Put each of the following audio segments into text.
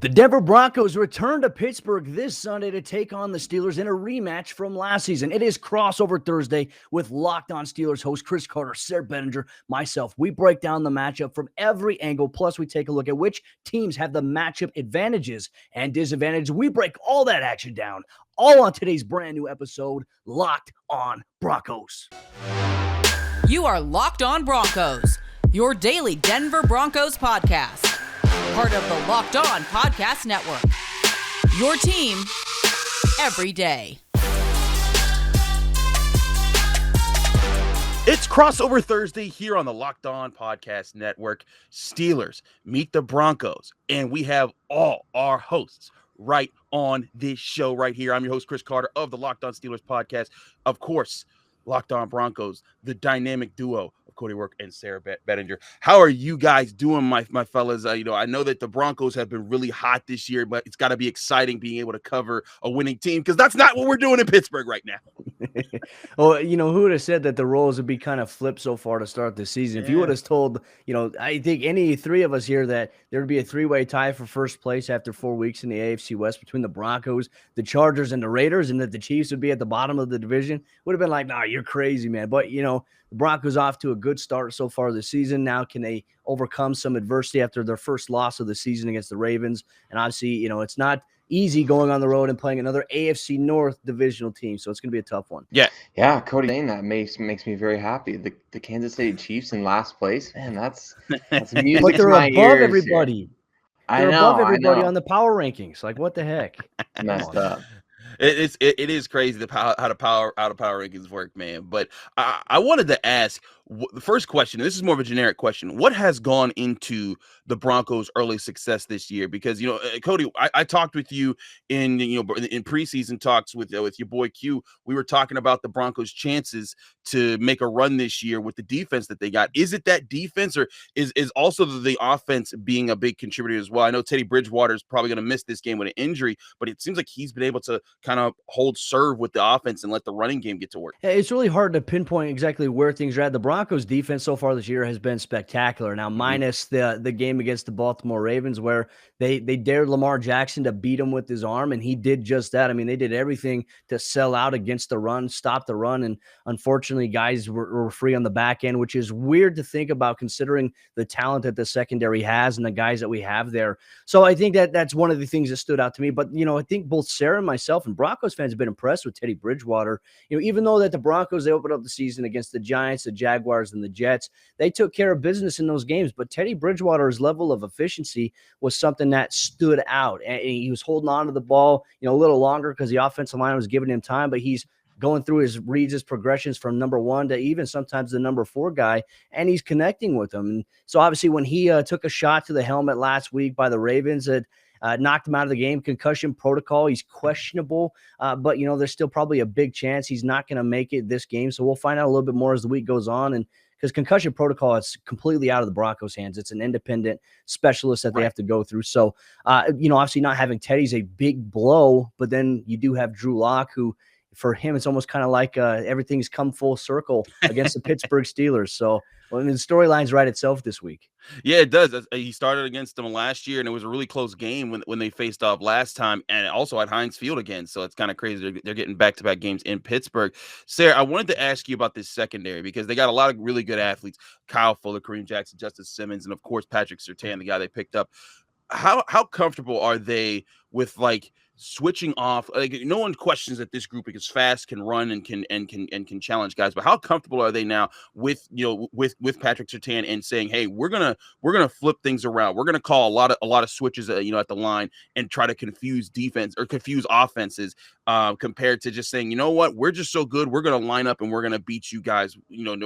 The Denver Broncos return to Pittsburgh this Sunday to take on the Steelers in a rematch from last season. It is Crossover Thursday with Locked On Steelers host Chris Carter, Sayre, Bedinger, myself. We break down the matchup from every angle, plus we take a look at which teams have the matchup advantages and disadvantages. We break all that action down, all on today's brand new episode, Locked On Broncos. You are Locked On Broncos, your daily Denver Broncos podcast. Part of the Locked On Podcast Network. Your team every day. It's Crossover Thursday here on the Locked On Podcast Network. Steelers meet the Broncos, and we have all our hosts right on this show right here. I'm your host, Chris Carter of the Locked On Steelers podcast. Of course, Locked On Broncos, the dynamic duo of Cody Roark and Sayre Bedinger. How are you guys doing, my fellas? I know that the Broncos have been really hot this year, but it's got to be exciting being able to cover a winning team because that's not what we're doing in Pittsburgh right now. Well, who would have said that the roles would be kind of flipped so far to start the season? If you would have told, I think any three of us here that there would be a three-way tie for first place after 4 weeks in the AFC West between the Broncos, the Chargers, and the Raiders, and that the Chiefs would be at the bottom of the division, would have been like, nah, you're crazy, man. But, the Broncos off to a good start so far this season. Now, can they overcome some adversity after their first loss of the season against the Ravens? And obviously, it's not easy going on the road and playing another AFC North divisional team. So it's going to be a tough one. Yeah. Cody saying that makes me very happy. The Kansas City Chiefs in last place, man, that's music but they're to my above ears everybody. Here. They're above everybody on the power rankings. Like, what the heck? Messed up. It is crazy how the power rankings work, man. But I wanted to ask the first question. This is more of a generic question. What has gone into the Broncos' early success this year? Because Cody, I talked with you in preseason talks with your boy Q. We were talking about the Broncos' chances to make a run this year with the defense that they got. Is it that defense, or is also the offense being a big contributor as well? I know Teddy Bridgewater is probably going to miss this game with an injury, but it seems like he's been able to kind of hold serve with the offense and let the running game get to work. It's really hard to pinpoint exactly where things are at. The Broncos defense so far this year has been spectacular. Now, minus the game against the Baltimore Ravens where they dared Lamar Jackson to beat him with his arm, and he did just that. I mean, they did everything to sell out against the run, stop the run, and unfortunately, guys were free on the back end, which is weird to think about considering the talent that the secondary has and the guys that we have there. So I think that's one of the things that stood out to me. But, I think both Sayre and myself and Broncos fans have been impressed with Teddy Bridgewater. Even though that the Broncos, they opened up the season against the Giants, the Jaguars, and the Jets, they took care of business in those games. But Teddy Bridgewater's level of efficiency was something that stood out. And he was holding on to the ball, a little longer because the offensive line was giving him time, but he's going through his reads, his progressions from number one to even sometimes the number 4 guy, and he's connecting with them. And so obviously when he took a shot to the helmet last week by the Ravens, it knocked him out of the game. Concussion protocol. He's questionable, but there's still probably a big chance he's not going to make it this game. So we'll find out a little bit more as the week goes on. And because concussion protocol is completely out of the Broncos' hands, it's an independent specialist that they have to go through. So, obviously not having Teddy's a big blow, but then you do have Drew Lock, who for him, it's almost kind of like everything's come full circle against the Pittsburgh Steelers. So, the storyline's right itself this week. Yeah, it does. He started against them last year, and it was a really close game when they faced off last time, and also at Heinz Field again. So it's kind of crazy. They're getting back-to-back games in Pittsburgh. Sayre, I wanted to ask you about this secondary because they got a lot of really good athletes. Kyle Fuller, Kareem Jackson, Justice Simmons, and, of course, Patrick Surtain, the guy they picked up. How comfortable are they with, switching off? No one questions that this group is fast, can run, and can challenge guys. But how comfortable are they now with Patrick Surtain and saying, hey, we're gonna flip things around. We're gonna call a lot of switches at the line and try to confuse defense or confuse offenses compared to just saying, you know what, we're just so good, we're gonna line up and we're gonna beat you guys,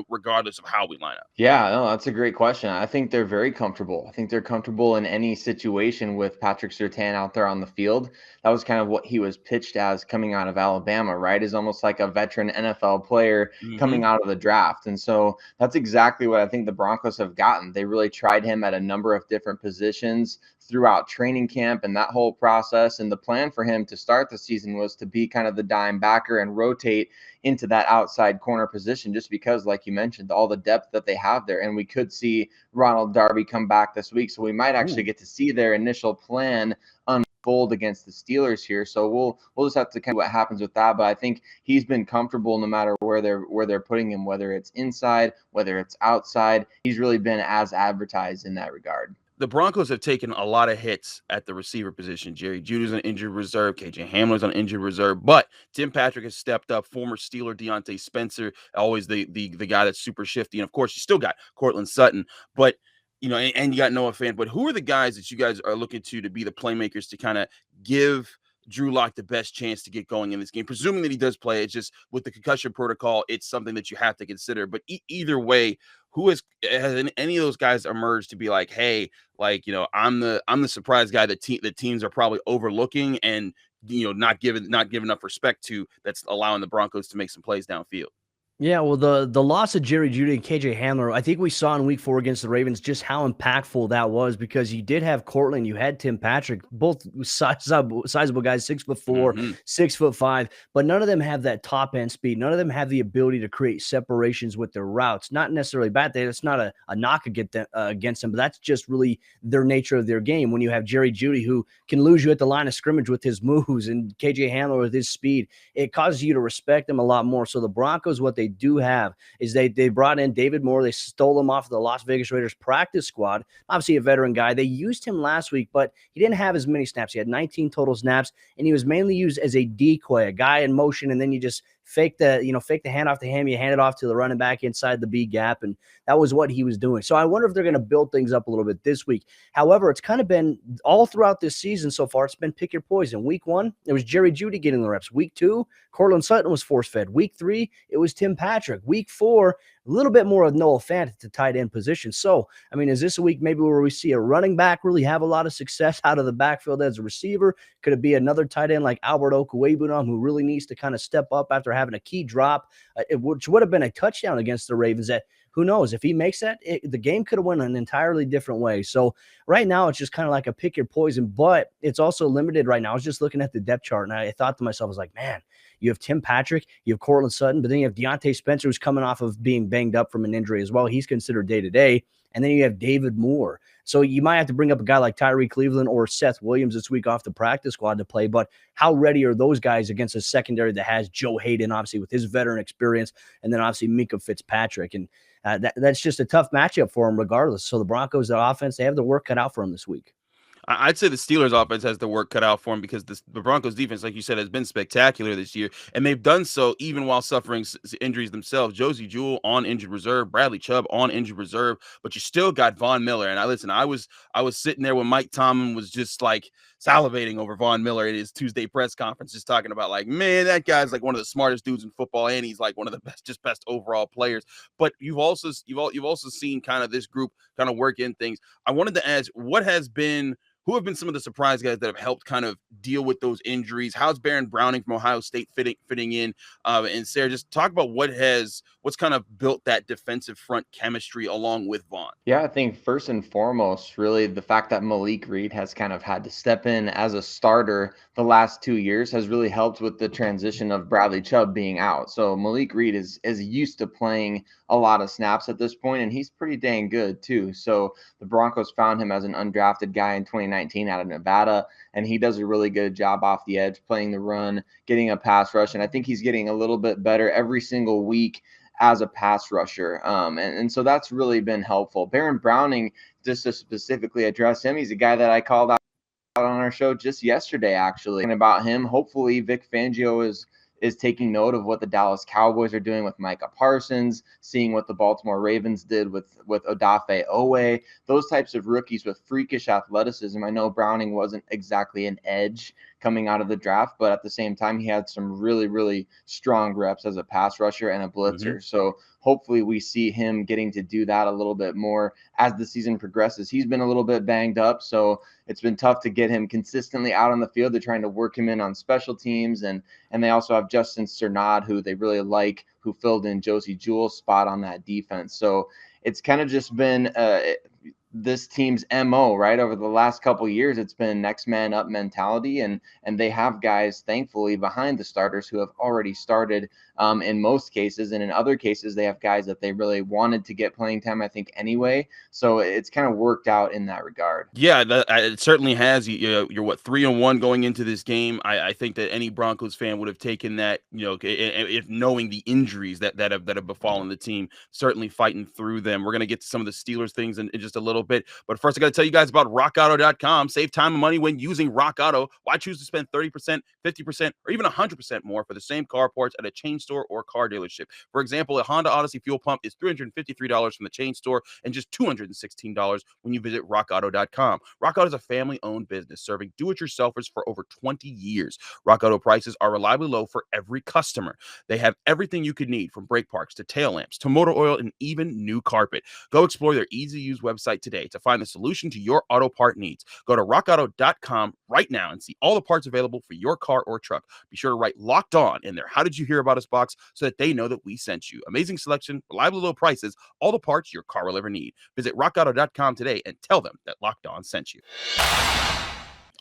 regardless of how we line up. Yeah, no, that's a great question. I think they're very comfortable. I think they're comfortable in any situation with Patrick Surtain out there on the field. That was kind of what he was pitched as coming out of Alabama, right? Is almost like a veteran NFL player coming out of the draft. And so that's exactly what I think the Broncos have gotten. They really tried him at a number of different positions throughout training camp and that whole process. And the plan for him to start the season was to be kind of the dime backer and rotate into that outside corner position, just because, like you mentioned, all the depth that they have there. And we could see Ronald Darby come back this week. So we might actually get to see their initial plan unfold against the Steelers here. So we'll just have to kind of what happens with that. But I think he's been comfortable no matter where they're putting him, whether it's inside, whether it's outside. He's really been as advertised in that regard. The Broncos have taken a lot of hits at the receiver position. Jerry Jeudy's on injured reserve. KJ Hamler's on injured reserve. But Tim Patrick has stepped up. Former Steeler Deontay Spencer, always the guy that's super shifty. And, of course, you still got Courtland Sutton. But, and you got Noah Fant. But who are the guys that you guys are looking to be the playmakers to kind of give Drew Lock the best chance to get going in this game, presuming that he does play? It's just with the concussion protocol, it's something that you have to consider. But either way, has any of those guys emerged to be like, hey, like, I'm the surprise guy that teams are probably overlooking and not giving enough respect to, that's allowing the Broncos to make some plays downfield? Yeah, well, the loss of Jerry Jeudy and KJ Hamler, I think we saw in week 4 against the Ravens just how impactful that was, because you did have Courtland, you had Tim Patrick, both sizable guys, 6'4", 6'5", but none of them have that top end speed. None of them have the ability to create separations with their routes. Not necessarily bad. That's not a knock against them, but that's just really their nature of their game. When you have Jerry Jeudy, who can lose you at the line of scrimmage with his moves, and KJ Hamler with his speed, it causes you to respect them a lot more. So the Broncos, what they do have is they brought in David Moore. They stole him off the Las Vegas Raiders practice squad. Obviously a veteran guy. They used him last week, but he didn't have as many snaps. He had 19 total snaps, and he was mainly used as a decoy, a guy in motion, and then you just fake the handoff to him. You hand it off to the running back inside the B gap, and that was what he was doing. So I wonder if they're going to build things up a little bit this week. However, it's kind of been all throughout this season so far. It's been pick your poison. Week 1, it was Jerry Jeudy getting the reps. Week 2, Courtland Sutton was force-fed. Week 3, it was Tim Patrick. Week 4, a little bit more of Noah Fant at the tight end position. So, I mean, is this a week maybe where we see a running back really have a lot of success out of the backfield as a receiver? Could it be another tight end like Albert Okwuegbunam, who really needs to kind of step up after having a key drop, which would have been a touchdown against the Ravens? That, who knows, if he makes that, the game could have went an entirely different way. So right now it's just kind of like a pick your poison, but it's also limited right now. I was just looking at the depth chart, and I thought to myself, I was like, man, you have Tim Patrick, you have Courtland Sutton, but then you have Deontay Spencer, who's coming off of being banged up from an injury as well. He's considered day-to-day. And then you have David Moore. So you might have to bring up a guy like Tyree Cleveland or Seth Williams this week off the practice squad to play. But how ready are those guys against a secondary that has Joe Hayden, obviously, with his veteran experience, and then obviously Minkah Fitzpatrick? And that's just a tough matchup for them regardless. So the Broncos, the offense, they have the work cut out for them this week. I'd say the Steelers offense has the work cut out for them, because the Broncos defense, like you said, has been spectacular this year, and they've done so even while suffering injuries themselves. Josie Jewell on injured reserve, Bradley Chubb on injured reserve, but you still got Von Miller. And I was sitting there when Mike Tomlin was just like salivating over Von Miller at his Tuesday press conference, just talking about like, man, that guy's like one of the smartest dudes in football, and he's like one of the best overall players. But you've also seen kind of this group kind of work in things. I wanted to ask, who have been some of the surprise guys that have helped kind of deal with those injuries? How's Baron Browning from Ohio State fitting in? And Sayre, just talk about what's kind of built that defensive front chemistry along with Vaughn. Yeah, I think first and foremost, really the fact that Malik Reed has kind of had to step in as a starter the last 2 years has really helped with the transition of Bradley Chubb being out. So Malik Reed is used to playing a lot of snaps at this point, and he's pretty dang good too. So the Broncos found him as an undrafted guy in 2019 out of Nevada, and he does a really good job off the edge, playing the run, getting a pass rush, and I think he's getting a little bit better every single week as a pass rusher. And so that's really been helpful. Baron Browning, just to specifically address him, he's a guy that I called out on our show just yesterday, actually. And about him, hopefully Vic Fangio is taking note of what the Dallas Cowboys are doing with Micah Parsons, seeing what the Baltimore Ravens did with Odafe Owe, those types of rookies with freakish athleticism. I know Browning wasn't exactly an edge coming out of the draft, but at the same time, he had some really, really strong reps as a pass rusher and a blitzer. Mm-hmm. So hopefully we see him getting to do that a little bit more as the season progresses. He's been a little bit banged up, so it's been tough to get him consistently out on the field. They're trying to work him in on special teams, and they also have Justin Cernad, who they really like, who filled in Josie Jewell's spot on that defense. So it's kind of just been this team's MO, right? Over the last couple of years, it's been next man up mentality, and they have guys, thankfully, behind the starters who have already started in most cases, and in other cases, they have guys that they really wanted to get playing time, I think, anyway. So it's kind of worked out in that regard. Yeah, it certainly has. You're what, 3-1 going into this game. I think that any Broncos fan would have taken that, if knowing the injuries that have befallen the team, certainly fighting through them. We're gonna get to some of the Steelers things in just a little bit, but first I got to tell you guys about RockAuto.com. Save time and money when using Rock Auto. Why choose to spend 30%, 50%, or even 100% more for the same car parts at a chain store or car dealership? For example, a Honda Odyssey fuel pump is $353 from the chain store and just $216 when you visit RockAuto.com. Rock Auto is a family-owned business serving do-it-yourselfers for over 20 years. Rock Auto prices are reliably low for every customer. They have everything you could need, from brake parts to tail lamps to motor oil and even new carpet. Go explore their easy-to-use website today to find the solution to your auto part needs. Go to rockauto.com right now and see all the parts available for your car or truck. Be sure to write "Locked On" in their "How did you hear about us" box so that they know that we sent you. Amazing selection, reliably low prices, all the parts your car will ever need. Visit rockauto.com today and tell them that Locked On sent you.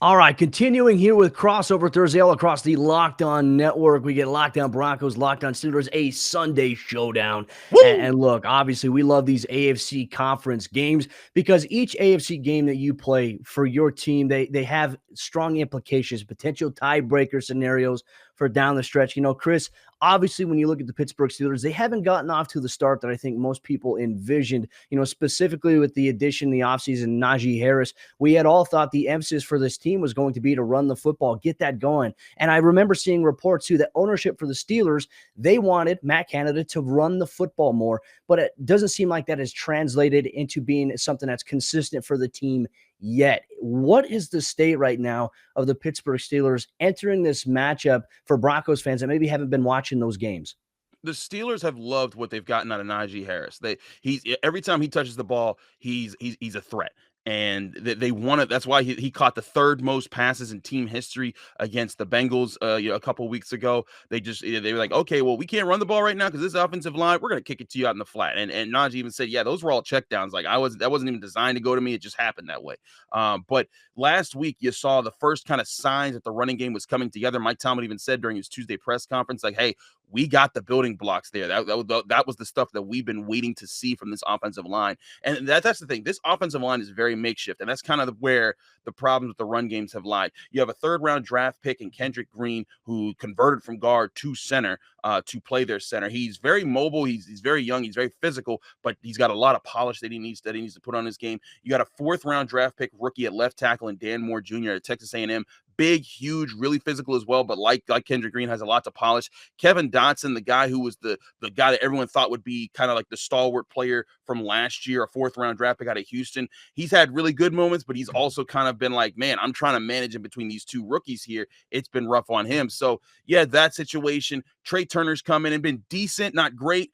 All right, continuing here with Crossover Thursday all across the Locked On Network. We get Locked On Broncos, Locked On Steelers, a Sunday showdown. And look, obviously, we love these AFC conference games because each AFC game that you play for your team, they have strong implications, potential tiebreaker scenarios for down the stretch. Chris, obviously, when you look at the Pittsburgh Steelers, they haven't gotten off to the start that I think most people envisioned, specifically with the addition in the offseason, Najee Harris. We had all thought the emphasis for this team was going to be to run the football, get that going. And I remember seeing reports, too, that ownership for the Steelers, they wanted Matt Canada to run the football more, but it doesn't seem like that has translated into being something that's consistent for the team yet. What is the state right now of the Pittsburgh Steelers entering this matchup for Broncos fans that maybe haven't been watching those games? The Steelers have loved what they've gotten out of Najee Harris. He's every time he touches the ball, he's a threat. And they want it. That's why he caught the third most passes in team history against the Bengals a couple weeks ago. They were like, okay, well, we can't run the ball right now because this offensive line, we're gonna kick it to you out in the flat. And Najee even said, yeah, those were all checkdowns. Like that wasn't even designed to go to me. It just happened that way. But last week you saw the first kind of signs that the running game was coming together. Mike Tomlin even said during his Tuesday press conference, like, hey, we got the building blocks there. That was the stuff that we've been waiting to see from this offensive line. And that's the thing. This offensive line is very makeshift. And that's kind of where the problems with the run games have lied. You have a third-round draft pick in Kendrick Green, who converted from guard to center to play their center. He's very mobile. He's very young. He's very physical, but he's got a lot of polish that he needs to put on his game. You got a fourth-round draft pick rookie at left tackle in Dan Moore Jr. at Texas A&M. Big, huge, really physical as well, but like Kendrick Green, has a lot to polish. Kevin Dotson, the guy who was the guy that everyone thought would be kind of like the stalwart player from last year, a fourth-round draft pick out of Houston. He's had really good moments, but he's also kind of been like, man, I'm trying to manage in between these two rookies here. It's been rough on him. So, yeah, that situation. Trey Turner's come in and been decent, not great,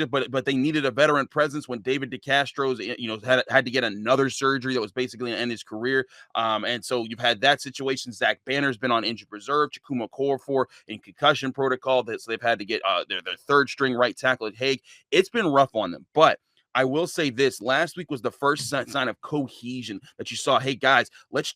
but they needed a veteran presence when David DeCastro's, had to get another surgery that was basically going to end his career. And so you've had that situation. Zach Banner's been on injured reserve. Chukuma Okorafor in concussion protocol. So they've had to get their third string right tackle at Hague. It's been rough on them, but I will say this: last week was the first sign of cohesion that you saw. Hey guys, let's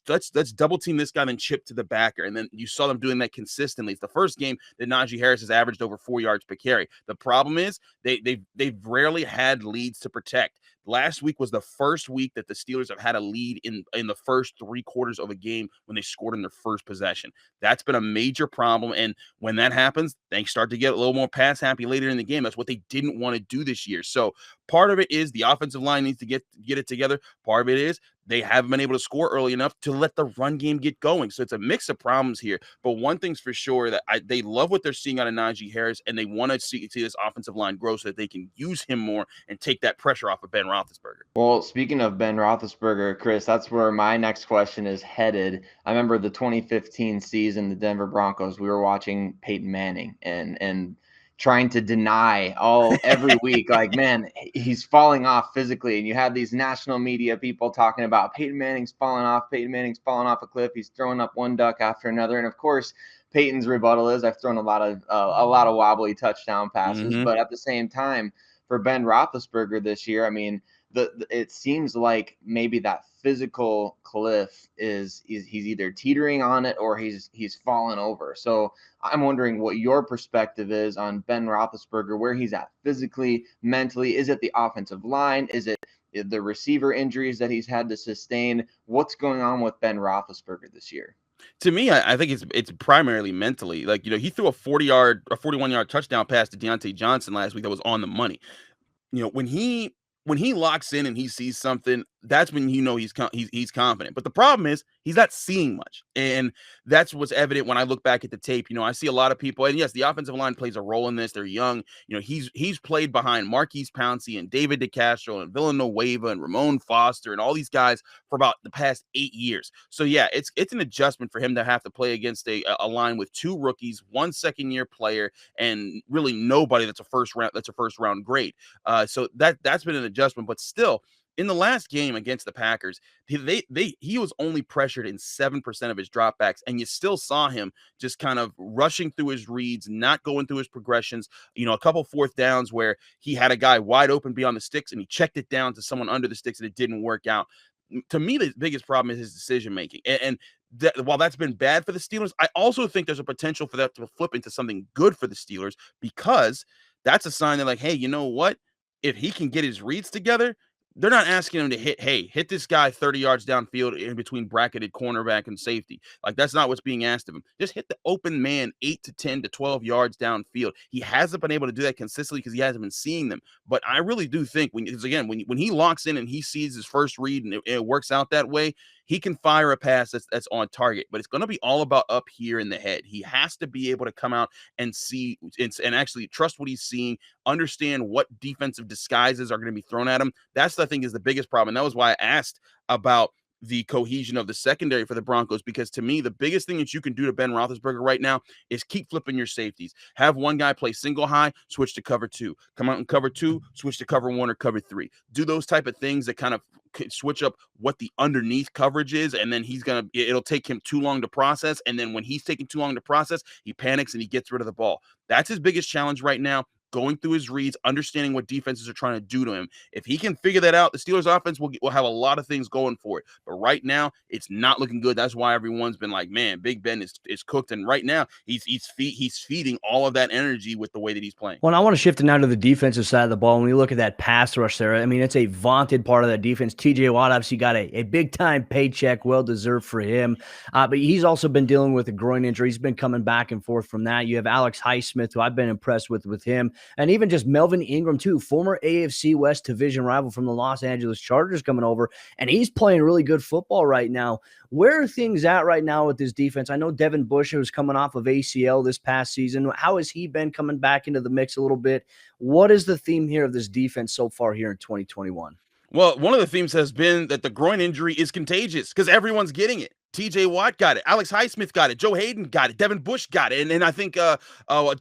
double team this guy, then chip to the backer, and then you saw them doing that consistently. It's the first game that Najee Harris has averaged over 4 yards per carry. The problem is they've rarely had leads to protect. Last week was the first week that the Steelers have had a lead in the first 3 quarters of a game when they scored in their first possession. That's been a major problem, and when that happens, they start to get a little more pass happy later in the game. That's what they didn't want to do this year. So part of it is the offensive line needs to get it together. Part of it is they haven't been able to score early enough to let the run game get going. So it's a mix of problems here. But one thing's for sure, that they love what they're seeing out of Najee Harris, and they want to see this offensive line grow so that they can use him more and take that pressure off of Ben Roethlisberger. Well, speaking of Ben Roethlisberger, Chris, that's where my next question is headed. I remember the 2015 season, the Denver Broncos, we were watching Peyton Manning and trying to deny every week, like, man, he's falling off physically. And you have these national media people talking about Peyton Manning's falling off a cliff. He's throwing up one duck after another. And of course, Peyton's rebuttal is, I've thrown a lot of wobbly touchdown passes, but at the same time, for Ben Roethlisberger this year, I mean, it seems like maybe that physical cliff is he's either teetering on it or he's fallen over. So I'm wondering what your perspective is on Ben Roethlisberger, where he's at physically, mentally. Is it the offensive line? Is it the receiver injuries that he's had to sustain? What's going on with Ben Roethlisberger this year? To me, I think it's primarily mentally. Like, he threw a 41-yard touchdown pass to Deontay Johnson last week that was on the money. When he locks in and he sees something, that's when he's confident. But the problem is he's not seeing much, and that's what's evident when I look back at the tape. I see a lot of people, and yes, the offensive line plays a role in this. They're young. He's played behind Marquise Pouncey and David DeCastro and Villanueva and Ramon Foster and all these guys for about the past 8 years. So yeah, it's an adjustment for him to have to play against a line with 2 rookies, 1 second-year player, and really nobody that's a first round grade. So that's been an adjustment, but still, in the last game against the Packers, he was only pressured in 7% of his dropbacks, and you still saw him just kind of rushing through his reads, not going through his progressions. A couple 4th downs where he had a guy wide open beyond the sticks, and he checked it down to someone under the sticks, and it didn't work out. To me, the biggest problem is his decision making, and while that's been bad for the Steelers, I also think there's a potential for that to flip into something good for the Steelers, because that's a sign that, like, hey, you know what? If he can get his reads together, they're not asking him to hit this guy 30 yards downfield in between bracketed cornerback and safety. Like, that's not what's being asked of him. Just hit the open man 8 to 10 to 12 yards downfield. He hasn't been able to do that consistently because he hasn't been seeing them. But I really do think when he locks in and he sees his first read and it works out that way, he can fire a pass that's on target. But it's going to be all about up here in the head. He has to be able to come out and see and actually trust what he's seeing, understand what defensive disguises are going to be thrown at him. That's, I think, is the biggest problem. And that was why I asked about the cohesion of the secondary for the Broncos, because to me, the biggest thing that you can do to Ben Roethlisberger right now is keep flipping your safeties. Have one guy play single high, switch to cover 2. Come out and cover 2, switch to cover 1 or cover 3. Do those type of things that kind of switch up what the underneath coverage is, and then it'll take him too long to process. And then when he's taking too long to process, he panics and he gets rid of the ball. That's his biggest challenge right now. Going through his reads, understanding what defenses are trying to do to him. If he can figure that out, the Steelers offense will have a lot of things going for it. But right now, it's not looking good. That's why everyone's been like, man, Big Ben is cooked. And right now, he's feeding all of that energy with the way that he's playing. Well, I want to shift it now to the defensive side of the ball. When you look at that pass rush there, I mean, it's a vaunted part of that defense. TJ Watt obviously got a big-time paycheck, well-deserved for him. But he's also been dealing with a groin injury. He's been coming back and forth from that. You have Alex Highsmith, who I've been impressed with him. And even just Melvin Ingram, too, former AFC West division rival from the Los Angeles Chargers coming over, and he's playing really good football right now. Where are things at right now with this defense? I know Devin Bush was coming off of ACL this past season. How has he been coming back into the mix a little bit? What is the theme here of this defense so far here in 2021? Well, one of the themes has been that the groin injury is contagious because everyone's getting it. TJ Watt got it. Alex Highsmith got it. Joe Hayden got it. Devin Bush got it. And I think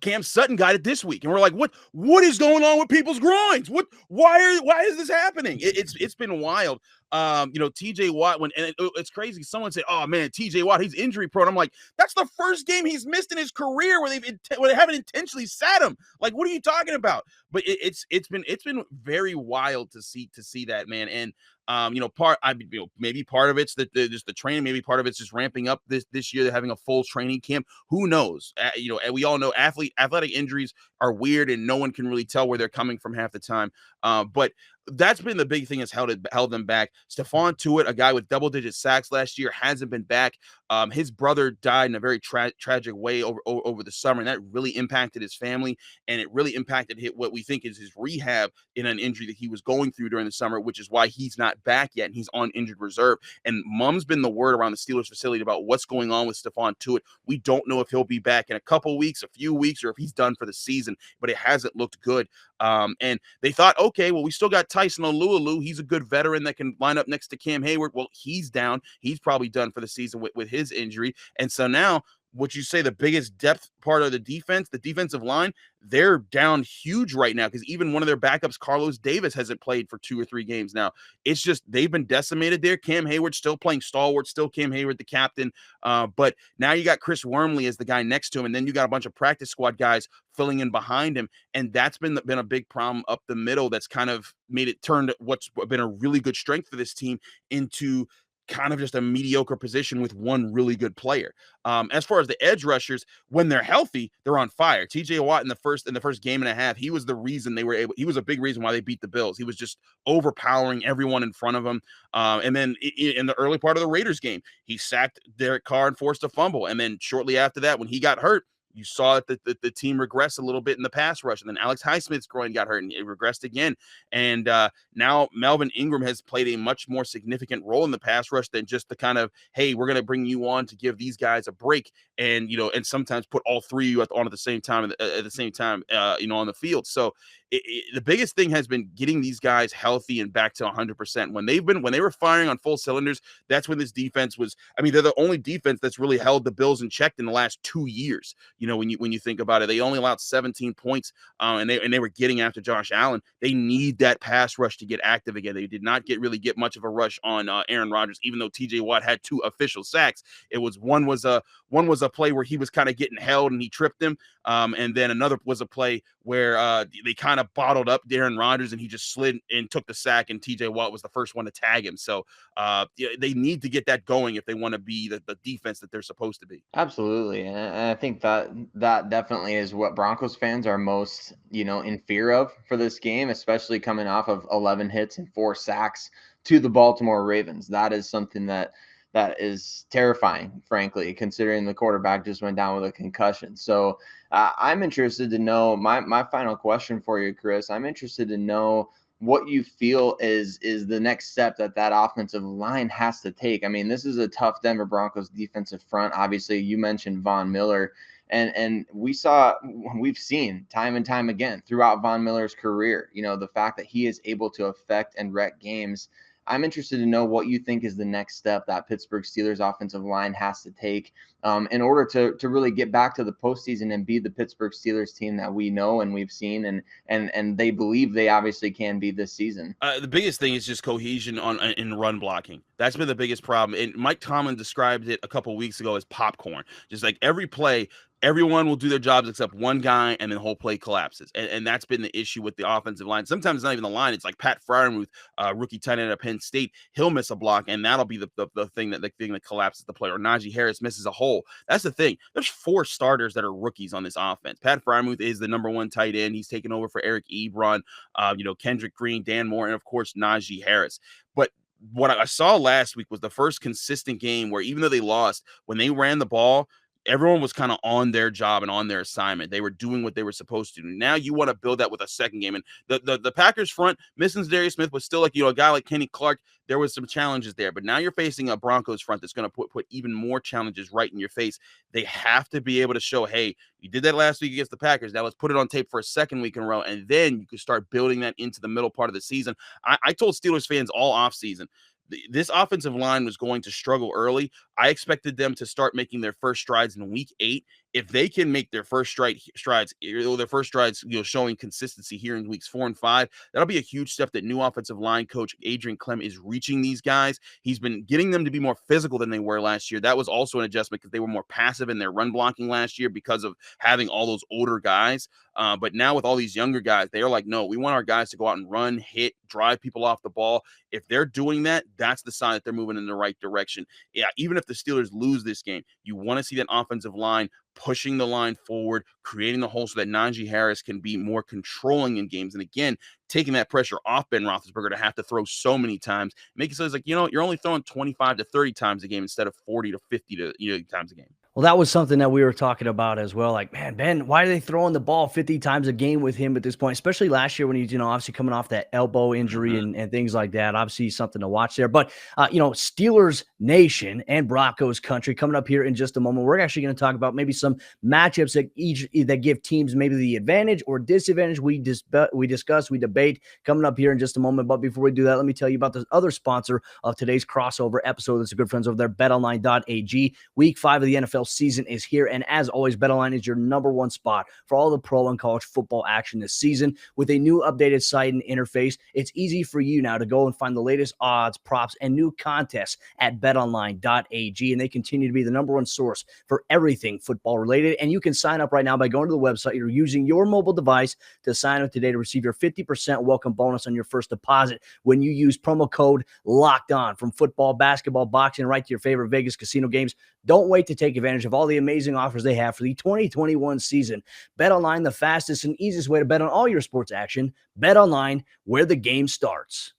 Cam Sutton got it this week. And we're like, what is going on with people's groins? Why is this happening? It's been wild. TJ Watt, it's crazy. Someone said, oh man, TJ Watt, he's injury prone. I'm like, that's the first game he's missed in his career where they haven't intentionally sat him. Like, what are you talking about? But it's been very wild to see that, man. And maybe part of it's just the training, maybe part of it's just ramping up this year. They're having a full training camp. Who knows? And we all know athletic injuries are weird, and no one can really tell where they're coming from half the time. But that's been the big thing, has held them back. Stephon Tuitt, a guy with double-digit sacks last year, hasn't been back. His brother died in a very tragic way over the summer, and that really impacted his family, and it really impacted what we think is his rehab in an injury that he was going through during the summer, which is why he's not back yet, and he's on injured reserve. And mum's been the word around the Steelers facility about what's going on with Stephon Tuitt. We don't know if he'll be back in a couple weeks, a few weeks, or if he's done for the season, but it hasn't looked good. And they thought, okay, well, we still got Tyson Alualu. He's a good veteran that can line up next to Cam Hayward. Well, he's down. He's probably done for the season with his injury. And so now what you say the biggest depth part of the defense, the defensive line, they're down huge right now because even one of their backups, Carlos Davis, hasn't played for 2 or 3 games now. It's just they've been decimated there. Cam Hayward still playing stalwart, still Cam Hayward, the captain. But now you got Chris Wormley as the guy next to him, and then you got a bunch of practice squad guys filling in behind him. And that's been a big problem up the middle that's kind of made it turned what's been a really good strength for this team into kind of just a mediocre position with one really good player. As far as the edge rushers, when they're healthy, they're on fire. TJ Watt in the first game and a half, he was the reason he was a big reason why they beat the Bills. He was just overpowering everyone in front of him. And then in the early part of the Raiders game, he sacked Derek Carr and forced a fumble. And then shortly after that, when he got hurt, you saw that the team regressed a little bit in the pass rush. And then Alex Highsmith's groin got hurt and it regressed again. And now Melvin Ingram has played a much more significant role in the pass rush than just the kind of, hey, we're going to bring you on to give these guys a break and, and sometimes put all 3 of you on at the same time, on the field. So the biggest thing has been getting these guys healthy and back to 100%. When they were firing on full cylinders, that's when this defense was. I mean, they're the only defense that's really held the Bills in check in the last 2 years. When you think about it, they only allowed 17 points, and they were getting after Josh Allen. They need that pass rush to get active again. They did not really get much of a rush on Aaron Rodgers, even though TJ Watt had 2 official sacks. It was one was a play where he was kind of getting held and he tripped him, and then another was a play where they kind of bottled up Aaron Rodgers and he just slid and took the sack, and TJ Watt was the first one to tag him. So they need to get that going if they want to be the defense that they're supposed to be. Absolutely. And I think that definitely is what Broncos fans are most, in fear of for this game, especially coming off of 11 hits and 4 sacks to the Baltimore Ravens. That is something that is terrifying, frankly, considering the quarterback just went down with a concussion. So I'm interested to know my final question for you, Chris. I'm interested to know what you feel is the next step that time line has to take. I mean, this is a tough Denver Broncos defensive front. Obviously, you mentioned Von Miller, and we've seen time and time again throughout Von Miller's career, the fact that he is able to affect and wreck games. I'm interested to know what you think is the next step that Pittsburgh Steelers offensive line has to take in order to really get back to the postseason and be the Pittsburgh Steelers team that we know and we've seen and they believe they obviously can be this season. The biggest thing is just cohesion in run blocking. That's been the biggest problem. And Mike Tomlin described it a couple of weeks ago as popcorn. Just like every play, everyone will do their jobs except one guy, and then the whole play collapses. And that's been the issue with the offensive line. Sometimes it's not even the line. It's like Pat Freiermuth, rookie tight end at Penn State. He'll miss a block, and that'll be the thing that collapses the play. Or Najee Harris misses a hole. That's the thing. There's 4 starters that are rookies on this offense. Pat Freiermuth is the number 1 tight end. He's taken over for Eric Ebron, Kendrick Green, Dan Moore, and of course Najee Harris. But what I saw last week was the first consistent game where even though they lost, when they ran the ball, everyone was kind of on their job and on their assignment. They were doing what they were supposed to do. Now you want to build that with a second game. And the Packers front, missing Darius Smith was still like, a guy like Kenny Clark. There was some challenges there. But now you're facing a Broncos front that's going to put even more challenges right in your face. They have to be able to show, hey, you did that last week against the Packers. Now let's put it on tape for a second week in a row. And then you can start building that into the middle part of the season. I told Steelers fans all offseason, this offensive line was going to struggle early. I expected them to start making their first strides in week 8. If they can make their first strides, showing consistency here in weeks 4 and 5, that'll be a huge step that new offensive line coach Adrian Clem is reaching these guys. He's been getting them to be more physical than they were last year. That was also an adjustment because they were more passive in their run blocking last year because of having all those older guys. But now with all these younger guys, they are like, no, we want our guys to go out and run, hit, drive people off the ball. If they're doing that, that's the sign that they're moving in the right direction. Yeah, even if the Steelers lose this game, you want to see that offensive line pushing the line forward, creating the hole so that Najee Harris can be more controlling in games. And again, taking that pressure off Ben Roethlisberger to have to throw so many times, make it so it's like, you're only throwing 25 to 30 times a game instead of 40 to 50 times a game. Well, that was something that we were talking about as well. Like, man, Ben, why are they throwing the ball 50 times a game with him at this point? Especially last year when he's, obviously coming off that elbow injury and things like that. Obviously something to watch there. But, Steelers Nation and Broncos country coming up here in just a moment. We're actually going to talk about maybe some matchups that give teams maybe the advantage or disadvantage. We discuss, we debate coming up here in just a moment. But before we do that, let me tell you about the other sponsor of today's crossover episode. That's the good friends over there, betonline.ag. Week 5 of the NFL season is here. And as always, BetOnline is your number one spot for all the pro and college football action this season. With a new updated site and interface, it's easy for you now to go and find the latest odds, props, and new contests at betonline.ag. And they continue to be the number one source for everything football related. And you can sign up right now by going to the website or using your mobile device to sign up today to receive your 50% welcome bonus on your first deposit when you use promo code Locked On. From football, basketball, boxing, right to your favorite Vegas casino games. Don't wait to take advantage of all the amazing offers they have for the 2021 season. BetOnline, the fastest and easiest way to bet on all your sports action. BetOnline, where the game starts.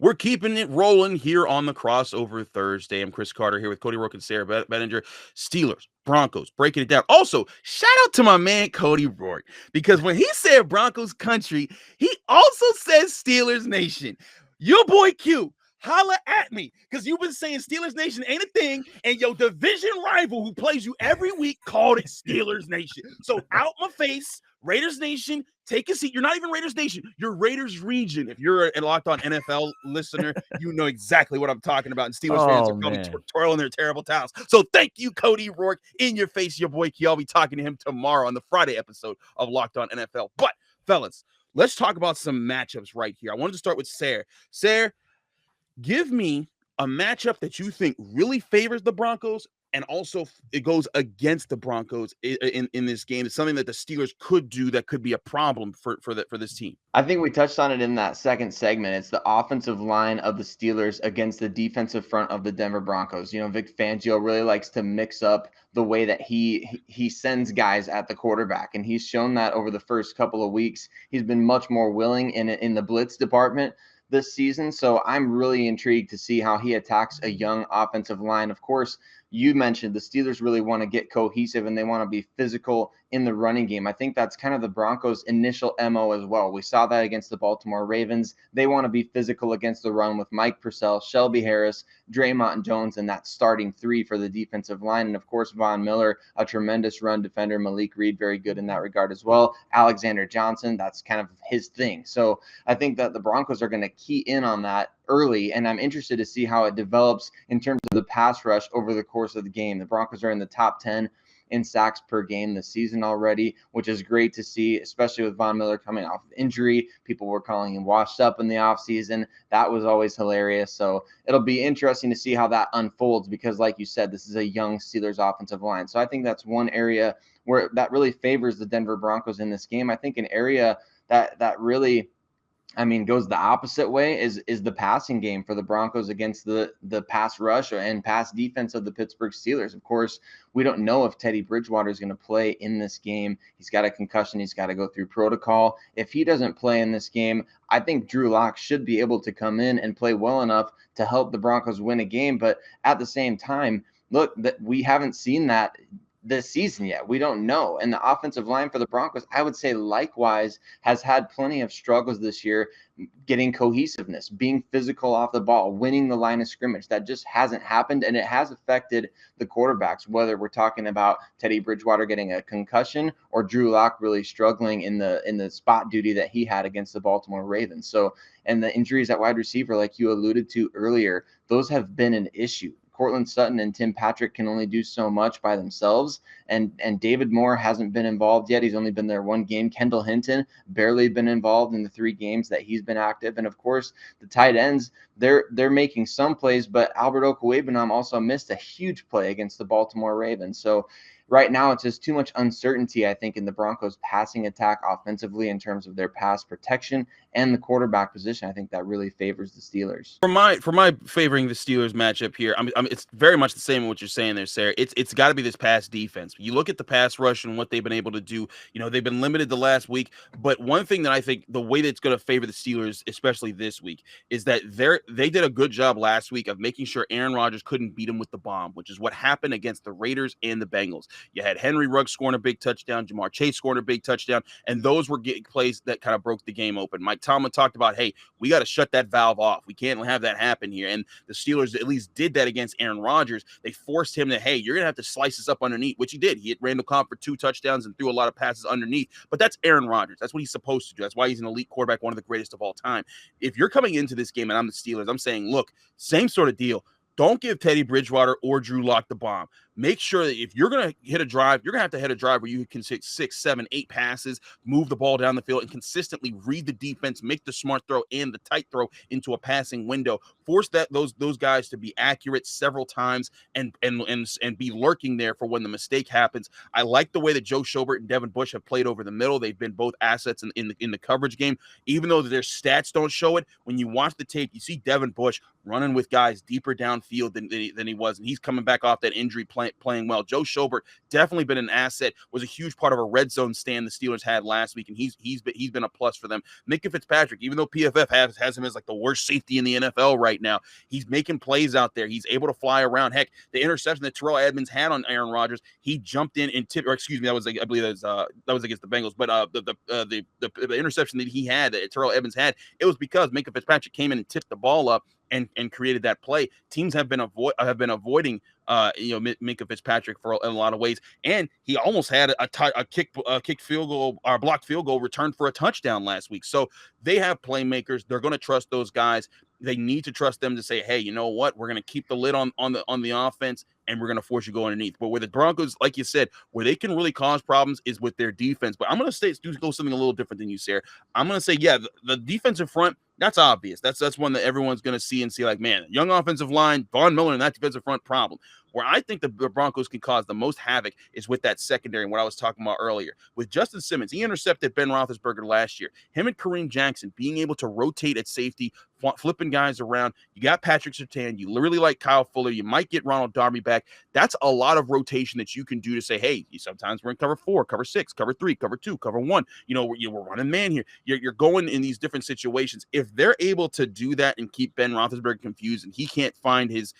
We're keeping it rolling here on the Crossover Thursday. I'm Chris Carter here with Cody Roark and Sayre Bedinger. Steelers, Broncos, breaking it down. Also, shout out to my man Cody Roark, because when he said Broncos country, he also says Steelers Nation. Your boy Q, holla at me, because you've been saying Steelers Nation ain't a thing, and your division rival who plays you every week called it Steelers Nation. So out my face, Raiders Nation, take a seat. You're not even Raiders Nation. You're Raiders Region. If you're a Locked On NFL listener, you know exactly what I'm talking about. And Steelers fans are probably twirling their terrible towels. So thank you, Cody Roark. In your face, your boy Q. I'll be talking to him tomorrow on the Friday episode of Locked On NFL. But, fellas, let's talk about some matchups right here. I wanted to start with Sayre. Sayre, give me a matchup that you think really favors the Broncos and also it goes against the Broncos in this game. It's something that the Steelers could do that could be a problem for this team. I think we touched on it in that second segment. It's the offensive line of the Steelers against the defensive front of the Denver Broncos. You know, Vic Fangio really likes to mix up the way that he sends guys at the quarterback, and he's shown that over the first couple of weeks. He's been much more willing in the blitz department this season. So I'm really intrigued to see how he attacks a young offensive line. Of course, you mentioned the Steelers really want to get cohesive and they want to be physical in the running game. I think that's kind of the Broncos' initial MO as well. We saw that against the Baltimore Ravens. They want to be physical against the run with Mike Purcell, Shelby Harris, Draymond Jones, and that starting three for the defensive line. And of course, Von Miller, a tremendous run defender. Malik Reed, very good in that regard as well. Alexander Johnson, that's kind of his thing. So I think that the Broncos are going to key in on that early, and I'm interested to see how it develops in terms of the pass rush over the course of the game. The Broncos are in the top 10 in sacks per game this season already, which is great to see, especially with Von Miller coming off of injury. People were calling him washed up in the offseason. That was always hilarious. So it'll be interesting to see how that unfolds because, like you said, this is a young Steelers offensive line. So I think that's one area where that really favors the Denver Broncos in this game. I think an area that really goes the opposite way is the passing game for the Broncos against the pass rush and pass defense of the Pittsburgh Steelers. Of course, we don't know if Teddy Bridgewater is going to play in this game. He's got a concussion. He's got to go through protocol. If he doesn't play in this game, I think Drew Lock should be able to come in and play well enough to help the Broncos win a game. But at the same time, look, that we haven't seen that this season yet. We don't know. And the offensive line for the Broncos, I would say likewise, has had plenty of struggles this year getting cohesiveness, being physical off the ball, winning the line of scrimmage. That just hasn't happened, and it has affected the quarterbacks, whether we're talking about Teddy Bridgewater getting a concussion or Drew Lock really struggling in the spot duty that he had against the Baltimore Ravens. So, and the injuries at wide receiver, like you alluded to earlier, those have been an issue. Courtland Sutton and Tim Patrick can only do so much by themselves. And David Moore hasn't been involved yet. He's only been there one game. Kendall Hinton barely been involved in the 3 games that he's been active. And of course, the tight ends, they're making some plays, but Albert Okwuegbunam also missed a huge play against the Baltimore Ravens. So right now, it's just too much uncertainty, I think, in the Broncos' passing attack offensively in terms of their pass protection and the quarterback position. I think that really favors the Steelers. For my favoring the Steelers matchup here, it's very much the same in what you're saying there, Sayre. It's got to be this pass defense. You look at the pass rush and what they've been able to do. You know, they've been limited the last week, but one thing that I think the way that's going to favor the Steelers, especially this week, is that they did a good job last week of making sure Aaron Rodgers couldn't beat him with the bomb, which is what happened against the Raiders and the Bengals. You had Henry Ruggs scoring a big touchdown, Jamar Chase scoring a big touchdown, and those were getting plays that kind of broke the game open. Mike Tomlin talked about, hey, we got to shut that valve off. We can't have that happen here. And the Steelers at least did that against Aaron Rodgers. They forced him to, hey, you're going to have to slice this up underneath, which he did. He hit Randall Cobb for 2 touchdowns and threw a lot of passes underneath. But that's Aaron Rodgers. That's what he's supposed to do. That's why he's an elite quarterback, one of the greatest of all time. If you're coming into this game and I'm the Steelers, I'm saying, look, same sort of deal. don't give Teddy Bridgewater or Drew Lock the bomb. Make sure that if you're going to hit a drive, you're going to have to hit a drive where you can take 6, 7, 8 passes, move the ball down the field, and consistently read the defense, make the smart throw and the tight throw into a passing window. Force those guys to be accurate several times and be lurking there for when the mistake happens. I like the way that Joe Schobert and Devin Bush have played over the middle. They've been both assets in the coverage game, even though their stats don't show it. When you watch the tape, you see Devin Bush running with guys deeper downfield than he was, and he's coming back off that injury playing well. Joe Schobert definitely been an asset, was a huge part of a red zone stand the Steelers had last week, and he's been a plus for them. Minka Fitzpatrick, even though PFF has him as like the worst safety in the NFL right now, he's making plays out there. He's able to fly around. Heck, the interception that Terrell Edmonds had on Aaron Rodgers, he jumped in and tipped, or excuse me, that was I believe that was against the Bengals, but the interception that he had, that Terrell Edmonds had, it was because Minka Fitzpatrick came in and tipped the ball up and created that play. Teams have been avoiding Minka Fitzpatrick for in a lot of ways, and he almost had a kick field goal or blocked field goal returned for a touchdown last week. So they have playmakers. They're going to trust those guys. They need to trust them to say, hey, you know what? We're going to keep the lid on the offense, and we're going to force you to go underneath. But where the Broncos, like you said, where they can really cause problems is with their defense. But I'm going to go something a little different than you, Sayre. I'm going to say, yeah, the defensive front, that's obvious. That's one that everyone's going to see and see like, man, young offensive line, Von Miller and that defensive front problem. Where I think the Broncos can cause the most havoc is with that secondary and what I was talking about earlier. With Justin Simmons, he intercepted Ben Roethlisberger last year. Him and Kareem Jackson being able to rotate at safety, flipping guys around. You got Patrick Surtain. You literally like Kyle Fuller. You might get Ronald Darby back. That's a lot of rotation that you can do to say, hey, sometimes we're in cover 4, cover 6, cover 3, cover 2, cover 1. We're running man here. You're going in these different situations. If they're able to do that and keep Ben Roethlisberger confused and he can't find his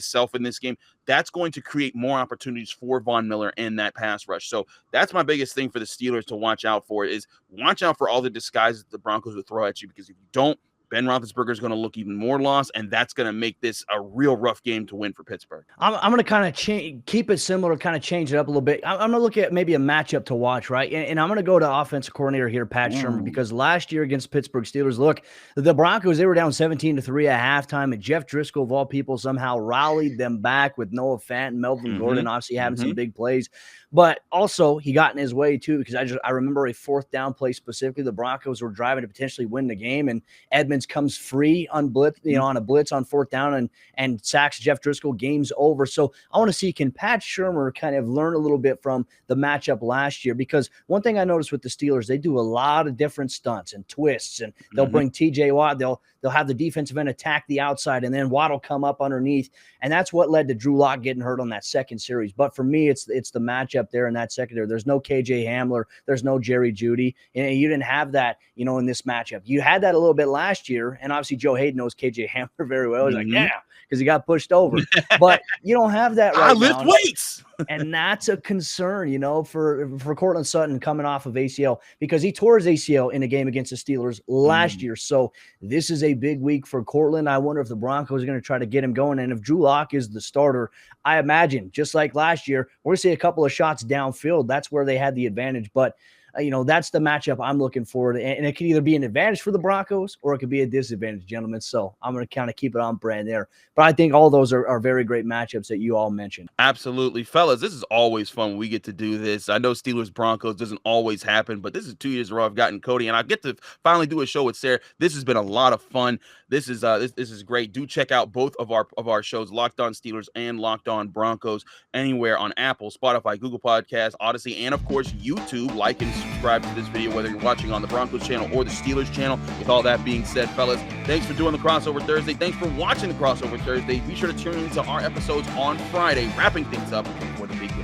self in this game, that's going to create more opportunities for Von Miller in that pass rush. So that's my biggest thing for the Steelers to watch out for is watch out for all the disguises that the Broncos will throw at you, because if you don't, Ben Roethlisberger is going to look even more lost, and that's going to make this a real rough game to win for Pittsburgh. I'm going to kind of keep it similar, kind of change it up a little bit. I'm going to look at maybe a matchup to watch, right? And I'm going to go to offensive coordinator here, Pat Shermer, because last year against Pittsburgh Steelers, look, the Broncos, they were down 17-3 at halftime, and Jeff Driscoll, of all people, somehow rallied them back with Noah Fant and Melvin Gordon, obviously having some big plays. But also, he got in his way, too, because I remember a fourth down play specifically. The Broncos were driving to potentially win the game, and Edmonds comes free on blitz, on a blitz on fourth down and sacks Jeff Driscoll. Game's over. So I want to see, can Pat Shermer kind of learn a little bit from the matchup last year? Because one thing I noticed with the Steelers, they do a lot of different stunts and twists, and they'll bring TJ Watt. They'll have the defensive end attack the outside, and then Watt will come up underneath. And that's what led to Drew Lock getting hurt on that second series. But for me, it's the matchup there in that secondary. There's no KJ Hamler. There's no Jerry Jeudy. And you didn't have that, in this matchup. You had that a little bit last year, and obviously Joe Hayden knows KJ Hamler very well. He's like, yeah, because he got pushed over. But you don't have that right now. I lift weights. And that's a concern, for Courtland Sutton coming off of ACL, because he tore his ACL in a game against the Steelers last year. So this is a big week for Courtland. I wonder if the Broncos are going to try to get him going. And if Drew Lock is the starter, I imagine, just like last year, we're going to see a couple of shots downfield. That's where they had the advantage. But that's the matchup I'm looking for. And it could either be an advantage for the Broncos or it could be a disadvantage, gentlemen. So I'm going to kind of keep it on brand there. But I think all those are very great matchups that you all mentioned. Absolutely. Fellas, this is always fun when we get to do this. I know Steelers Broncos doesn't always happen, but this is 2 years in a row I've gotten Cody, and I get to finally do a show with Sayre. This has been a lot of fun. This is great. Do check out both of our shows, Locked On Steelers and Locked On Broncos, anywhere on Apple, Spotify, Google Podcasts, Odyssey, and of course YouTube. Like and subscribe to this video, whether you're watching on the Broncos channel or the Steelers channel. With all that being said, fellas, thanks for doing the Crossover Thursday. Thanks for watching the Crossover Thursday. Be sure to tune into our episodes on Friday, wrapping things up before the big game.